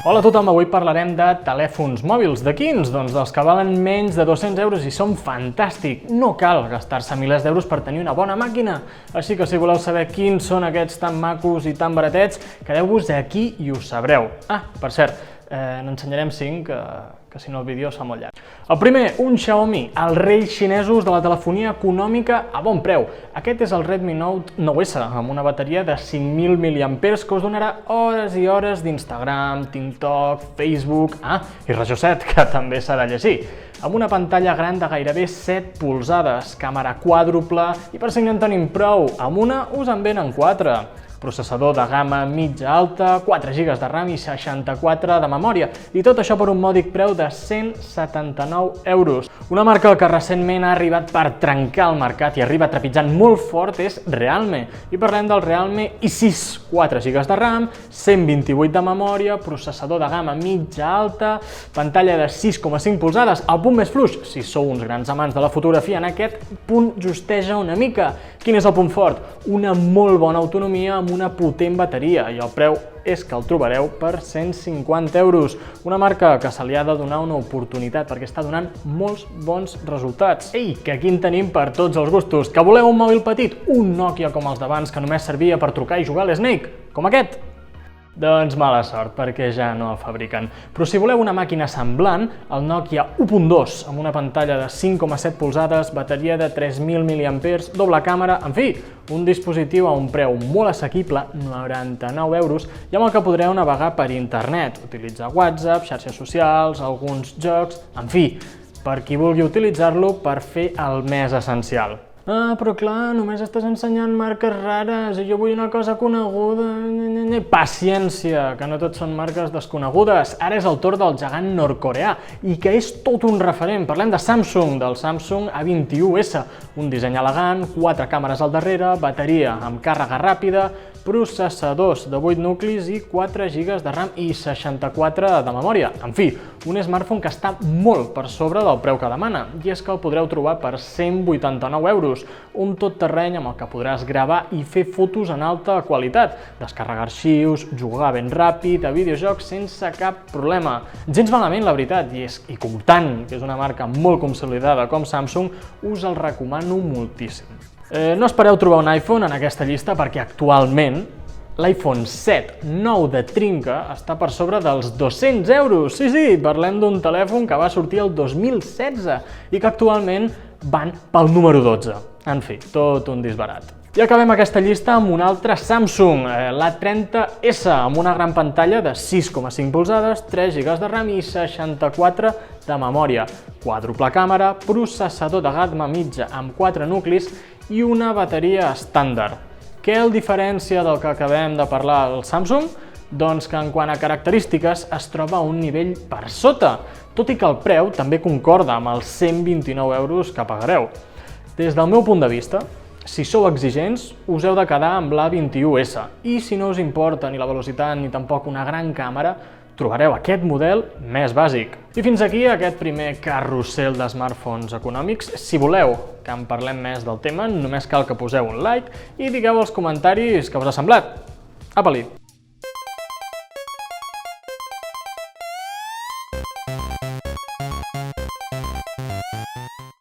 Hola a tothom, avui parlarem de telèfons mòbils. De quins? Doncs dels que valen menys de 200 euros i són fantàstics. No cal gastar-se milers d'euros per tenir una bona màquina. Així que si voleu saber quins són aquests tan macos i tan baratets, quedeu-vos aquí i ho sabreu. Ah, per cert, n'ensenyarem 5, que si no el vídeo es fa molt llarg. El primer, un Xiaomi, els reis xinesos de la telefonia econòmica a bon preu. Aquest és el Redmi Note 9S, amb una bateria de 5.000 mAh que us donarà hores i hores d'Instagram, TikTok, Facebook, i Regió 7, que també s'ha de llegir. Amb una pantalla gran de gairebé 7 polzades, càmera quàdruple, i per si no en tenim prou, amb una us en venen 4. Processador de gamma mitja-alta, 4 GB de RAM i 64 de memòria, i tot això per un mòdic preu de 179 euros. Una marca que recentment ha arribat per trencar el mercat i arriba trepitjant molt fort és Realme. I parlem del Realme i6, 4 GB de RAM, 128 de memòria, processador de gamma mitja-alta, pantalla de 6,5 polzades, el punt més fluix. Si sou uns grans amants de la fotografia, en aquest punt justeja una mica. Quin és el punt fort? Una molt bona autonomia amb una potent bateria, i el preu és que el trobareu per 150 euros. Una marca que se li ha de donar una oportunitat perquè està donant molts bons resultats. Ei, que aquí en tenim per tots els gustos. Que voleu un mòbil petit? Un Nokia com els d'abans que només servia per trucar i jugar a l'Snake? Com aquest? Doncs mala sort, perquè ja no el fabriquen. Però si voleu una màquina semblant, el Nokia 1.2, amb una pantalla de 5,7 polzades, bateria de 3.000 mAh, doble càmera, en fi, un dispositiu a un preu molt assequible, 99 euros, i amb el que podreu navegar per internet, utilitzar WhatsApp, xarxes socials, alguns jocs, en fi, per qui vulgui utilitzar-lo per fer el més essencial. Però clar, només estàs ensenyant marques rares i jo vull una cosa coneguda. Paciència, que no tot són marques desconegudes. Ara és el torn del gegant nord-coreà i que és tot un referent. Parlem de Samsung, del Samsung A21S. Un disseny elegant, 4 càmeres al darrere, bateria amb càrrega ràpida, processadors de 8 nuclis i 4 GB de RAM i 64 de memòria. En fi, un smartphone que està molt per sobre del preu que demana, i és que el podreu trobar per 189 euros. Un tot terreny amb el que podràs gravar i fer fotos en alta qualitat, descarregar arxius, jugar ben ràpid a videojocs sense cap problema. Gens malament, la veritat, i comptant que és una marca molt consolidada com Samsung, us el recomano moltíssim. No espereu trobar un iPhone en aquesta llista perquè actualment l'iPhone 7 nou de trinca està per sobre dels 200 euros. Sí, parlem d'un telèfon que va sortir el 2016 i que actualment van pel número 12. En fi, tot un disbarat. I acabem aquesta llista amb un altre Samsung, l'A30S, amb una gran pantalla de 6,5 polzades, 3 GB de RAM i 64 de memòria, quàdruple càmera, processador de gamma mitja amb 4 nuclis i una bateria estàndard. Què el diferencia del que acabem de parlar del Samsung? Doncs que en quant a característiques es troba a un nivell per sota, tot i que el preu també concorda amb els 129 euros que pagareu. Des del meu punt de vista, si sou exigents, us heu de quedar amb l'A21S, i si no us importa ni la velocitat ni tampoc una gran càmera, trobareu aquest model més bàsic. I fins aquí aquest primer carrusel de smartphones econòmics. Si voleu que en parlem més del tema, només cal que poseu un like i digueu als comentaris què us ha semblat. Apa-li!